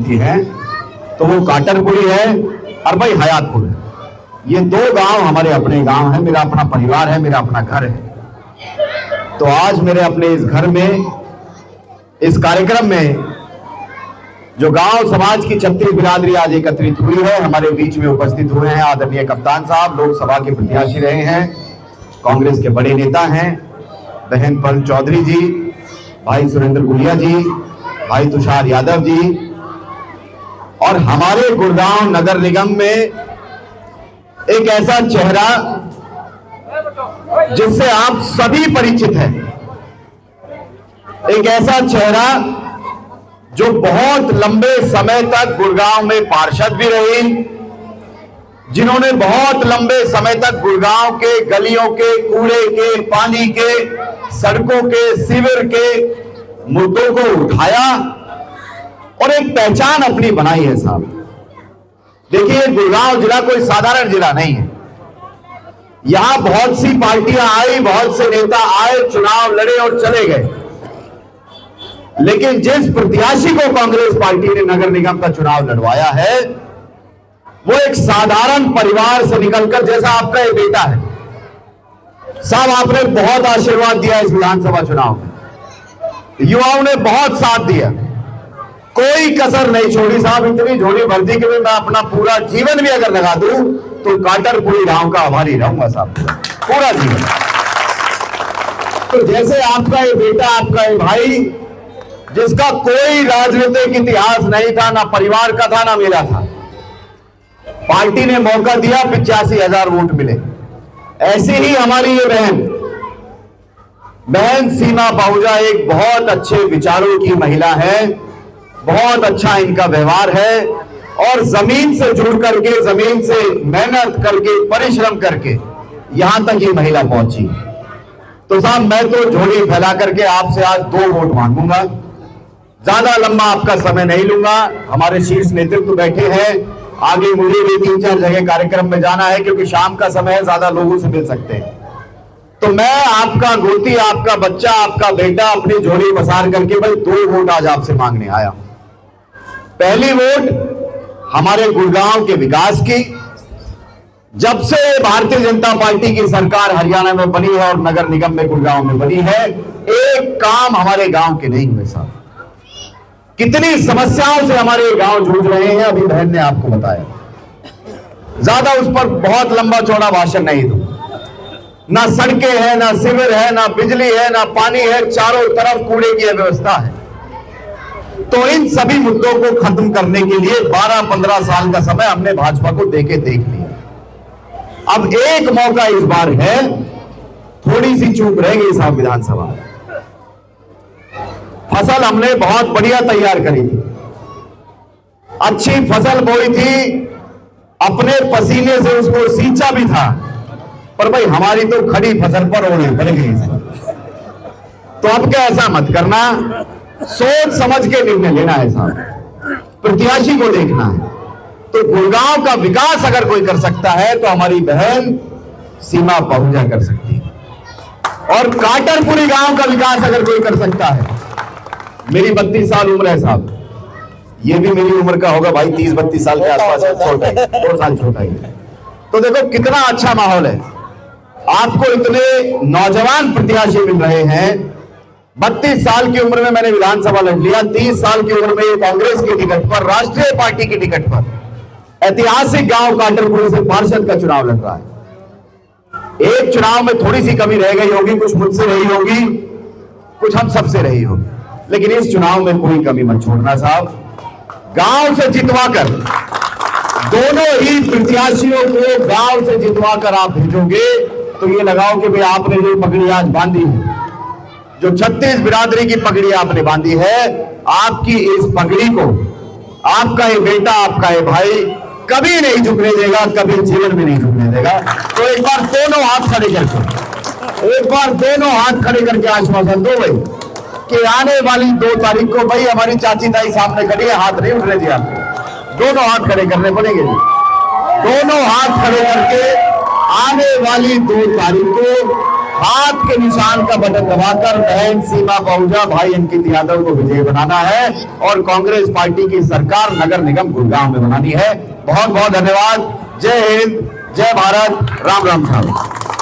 की है तो वो काटरपुरी है और भाई हयातपुर है। ये दो गांव हमारे अपने गांव हैं, मेरा अपना परिवार है, मेरा अपना घर है। तो आज मेरे अपने इस घर में, इस कार्यक्रम में जो गांव समाज की 36 बिरादरी आज एकत्रित हुई है, हमारे बीच में उपस्थित हुए हैं आदरणीय कप्तान साहब, लोकसभा के प्रत्याशी रहे हैं, कांग्रेस के बड़े नेता हैं, बहन पल चौधरी जी, भाई सुरेंद्र गुलिया जी, भाई तुषार यादव जी, और हमारे गुड़गांव नगर निगम में एक ऐसा चेहरा जिससे आप सभी परिचित हैं, एक ऐसा चेहरा जो बहुत लंबे समय तक गुड़गांव में पार्षद भी रही, जिन्होंने बहुत लंबे समय तक गुड़गांव के गलियों के, कूड़े के, पानी के, सड़कों के, सीवर के मुद्दों को उठाया और एक पहचान अपनी बनाई है साहब। देखिए, गुड़गांव जिला कोई साधारण जिला नहीं है। यहां बहुत सी पार्टियां आई, बहुत से नेता आए, चुनाव लड़े और चले गए, लेकिन जिस प्रत्याशी को कांग्रेस पार्टी ने नगर निगम का चुनाव लड़वाया है वो एक साधारण परिवार से निकलकर, जैसा आपका ये बेटा है साहब, आपने बहुत आशीर्वाद दिया इस विधानसभा चुनाव में, युवाओं ने बहुत साथ दिया, कोई कसर नहीं छोड़ी साहब। इतनी झोली भर दी कि मैं अपना पूरा जीवन भी अगर लगा दूं तो काटरपुरी गांव का आभारी रहूंगा साहब, पूरा जीवन। तो जैसे आपका ये बेटा, आपका ये भाई, जिसका कोई राजनीतिक इतिहास नहीं था, ना परिवार का था, ना मेरा था, पार्टी ने मौका दिया, 85,000 वोट मिले। ऐसी ही हमारी ये बहन सीमा पाहुजा एक बहुत अच्छे विचारों की महिला है, बहुत अच्छा इनका व्यवहार है, और जमीन से जुड़ करके, जमीन से मेहनत करके, परिश्रम करके यहां तक ये महिला पहुंची। तो साहब, मैं तो झोली फैला करके आपसे आज 2 वोट मांगूंगा, ज्यादा लंबा आपका समय नहीं लूंगा। हमारे शीर्ष नेतृत्व बैठे हैं, आगे मुझे भी 3-4 जगह कार्यक्रम में जाना है क्योंकि शाम का समय है, ज्यादा लोगों से मिल सकते हैं। तो मैं आपका गोती, आपका बच्चा, आपका बेटा अपनी झोली पसार करके भाई 2 वोट आज आपसे मांगने आया। पहली वोट हमारे गुड़गांव के विकास की। जब से भारतीय जनता पार्टी की सरकार हरियाणा में बनी है और नगर निगम में गुड़गांव में बनी है, एक काम हमारे गांव के नहीं हुए साहब। कितनी समस्याओं से हमारे गांव जूझ रहे हैं, अभी बहन ने आपको बताया। ज्यादा उस पर बहुत लंबा चौड़ा भाषण नहीं दूं। ना सड़कें हैं, ना सीवर है, ना बिजली है, ना पानी है, चारों तरफ कूड़े की व्यवस्था है। तो इन सभी मुद्दों को खत्म करने के लिए 12-15 साल का समय हमने भाजपा को देख लिया। अब एक मौका इस बार है, थोड़ी सी चूक रह गई साहब विधानसभा में। फसल हमने बहुत बढ़िया तैयार करी थी, अच्छी फसल बोई थी, अपने पसीने से उसको सींचा भी था, पर भाई हमारी तो खड़ी फसल पर ओले पड़ गई। तो अब क्या, ऐसा मत करना, सोच समझ के निर्णय लेना है साहब, प्रत्याशी को देखना है। तो गुड़गांव का विकास अगर कोई कर सकता है तो हमारी बहन सीमा पाहुजा कर सकती है, और काटरपुरी गांव का विकास अगर कोई कर सकता है। मेरी 32 साल उम्र है साहब, ये भी मेरी उम्र का होगा भाई, 30-32 साल के आसपास, छोटा है, 2 साल छोटा ही है। तो देखो कितना अच्छा माहौल है, आपको इतने नौजवान प्रत्याशी मिल रहे हैं। 32 साल की उम्र में मैंने विधानसभा लड़ लिया, 30 साल की उम्र में कांग्रेस के टिकट पर, राष्ट्रीय पार्टी के टिकट पर, ऐतिहासिक गांव काटरपुरी से पार्षद का चुनाव लड़ रहा है। एक चुनाव में थोड़ी सी कमी रह गई होगी, कुछ मुझसे रही होगी, कुछ हम सबसे रही होगी, लेकिन इस चुनाव में कोई कमी मत छोड़ना साहब। गांव से जितवाकर, दोनों ही प्रत्याशियों को गांव से जितवाकर आप भेजोगे तो ये लगाओ कि भाई आपने जो पगड़ी आज बांधी है, जो 36 बिरादरी की पगड़ी आपने बांधी है, आपकी इस पगड़ी को आपका ये बेटा, आपका ये भाई कभी नहीं झुकने देगा, कभी जीवन में नहीं झुकने देगा। तो एक बार दोनों हाथ खड़े करके, एक बार दोनों हाथ खड़े करके आश्वासन दो भाई कि आने वाली 2 तारीख को, भाई हमारी चाची ताई सामने खड़ी है, हाथ नहीं उठने दिया, दोनों हाथ खड़े करने पड़ेंगे। दोनों हाथ खड़े करके आने वाली 2 तारीख को हाथ के निशान का बटन दबाकर बहन सीमा बहुजा भाई अंकित यादव को विजयी बनाना है और कांग्रेस पार्टी की सरकार नगर निगम गुड़गांव में बनानी है। बहुत बहुत धन्यवाद। जय हिंद, जय भारत, राम राम साहब।